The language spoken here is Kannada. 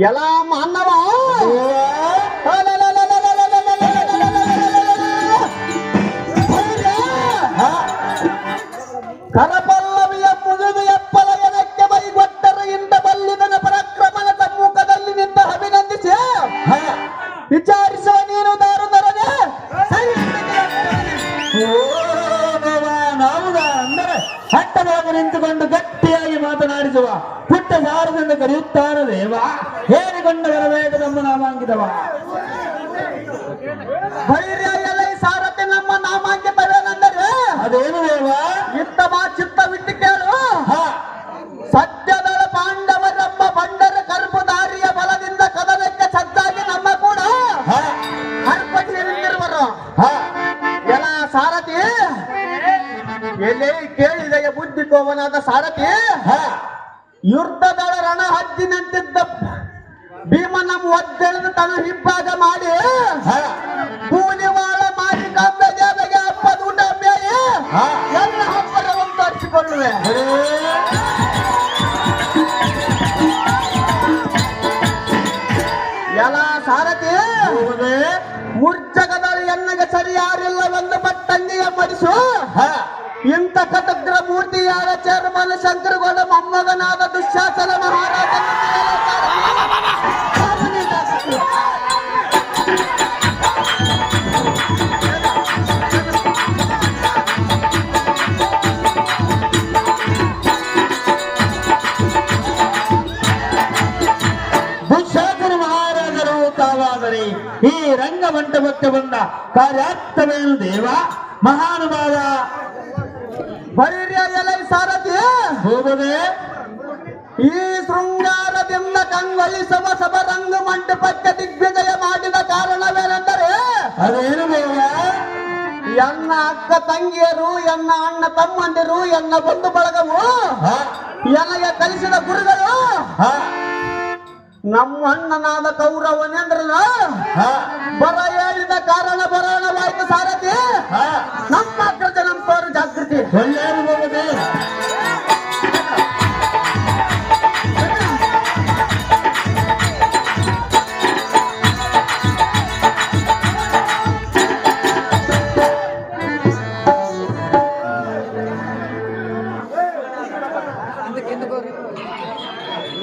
ಎಲ್ಲ ಮಾನವ ಕರಪಲ್ಲವಿಯ ಮುಗಿದು ಎಪ್ಪಲ ಜನಕ್ಕೆ ಮೈಗೊಟ್ಟರು ಇಂದ ಬಲ್ಲಿದನ ಪರಾಕ್ರಮಣ ಸಮ್ಮುಖದಲ್ಲಿ ನಿಂತ ಅಭಿನಂದಿಸಿ ವಿಚಾರಿಸುವ ನೀನು ದಾರುದರನೆ ಅಂದರೆ ಹಟ್ಟವಾಗಿ ನಿಂತುಕೊಂಡು ಗಟ್ಟಿಯಾಗಿ ಮಾತನಾಡಿಸುವ ಪುಟ್ಟ ಸಾರದಿಂದ ಕರೆಯುತ್ತಾರ ದೇವ ಹೇಳಿಕೊಂಡು ಬರಬೇಕು ನಮ್ಮ ನಾಮಾಂಕಿತವ ಧೈರ್ಯ ಎಲ್ಲ ಸಾರಥಿ ನಮ್ಮ ನಾಮಾಂಕಿತವೇನೆಂದರೆ ಅದೇನು ದೇವ ಇತ್ತಮ ಚಿತ್ತವಿಟ್ಟು ಕೇಳು ಸತ್ಯದಳ ಪಾಂಡವರೆಂಬ ಬಂಡರ ಕರ್ಪುದಾರಿಯ ಬಲದಿಂದ ಕದನಕ್ಕೆ ಸಜ್ಜಾಗಿ ನಮ್ಮ ಕೂಡ ಅರ್ಪಣೆ ನಿಂತಿರುವರು ಎಲ್ಲ ಸಾರಥಿ ಎಲ್ಲಿ ಕೇಳಿದೆಯ ಬುದ್ಧಿ ಕೋವನಾದ ಸಾರಥಿ ಯುದ್ಧದಳ ರಣ ಹದ್ದಿನಂತಿದ್ದ ಭೀಮನ ಒದ್ದೆಳೆದು ತನ್ನ ಹಿಬ್ಬಾಗ ಮಾಡಿ ಕೂಲಿವಾಳ ಮಾಡಿ ಕಂಬೆಗೆ ಹಬ್ಬದ ಊಟ ಬೇಯಿ ಎಲ್ಲ ಹಬ್ಬರವನ್ನು ತರಿಸಿಕೊಳ್ಳುವೆ ಎಲ್ಲ ಸಾರಥಿ ಮುರ್ಜಗದಲ್ಲಿ ಎನ್ನಗೆ ಸರಿಯಾರಿಲ್ಲವೆಂದು ಬಟ್ಟಂಗಿಯ ಮಡಿಸು ಇಂಥ ಕಟಗ್ರ ಮೂರ್ತಿಯಾದ ಚೇರ್ಮನ್ ಶಂಕರಗೌಡ ಮೊಮ್ಮಗನಾದ ದುಶ್ಯಾಸನ ಮಹಾರಾಜ ದುಶ್ಯಾಸನ ಮಹಾರಾಜರು ತಾವಾದರೆ ಈ ರಂಗಮಂಟಪಕ್ಕೆ ಬಂದ ಕಾರ್ಯಾರ್ಥವೇನು ದೇವ ಮಹಾನುಭಾವ ಬರೀರಿಯಲೈ ಸಾರಥಿ ಹೋಗದೆ ಈ ಶೃಂಗಾರದಿಂದ ಕಂಗೊಳಿಸುವ ಸಭ ರಂಗ ಮಂಟಪಕ್ಕೆ ದಿಗ್ವಿಜಯ ಮಾಡಿದ ಕಾರಣವೇನೆಂದರೆ ಅದೇನು ದೇವ ಎನ್ನ ಅಕ್ಕ ತಂಗಿಯರು ಎನ್ನ ಅಣ್ಣ ತಮ್ಮಂದಿರು ಎನ್ನ ಬಂಧು ಬಳಗವು ನನಗೆ ಕಲಿಸಿದ ಗುರುಗಳು ನಮ್ಮ ಅಣ್ಣನಾದ ಕೌರವನೆಂದ್ರಲ್ಲ ಬರ ಹೇಳಿದ ಕಾರಣ ಬರೋಣವಾಯ್ತು ಸಾರಥಿ ನಮ್ಮ ಅಗ್ರಜ ನಮ್ಮ ತೋರು ಜಾಗೃತಿ ಒಳ್ಳೆಯದು ಹೋಗದೆ అందుకెందుకు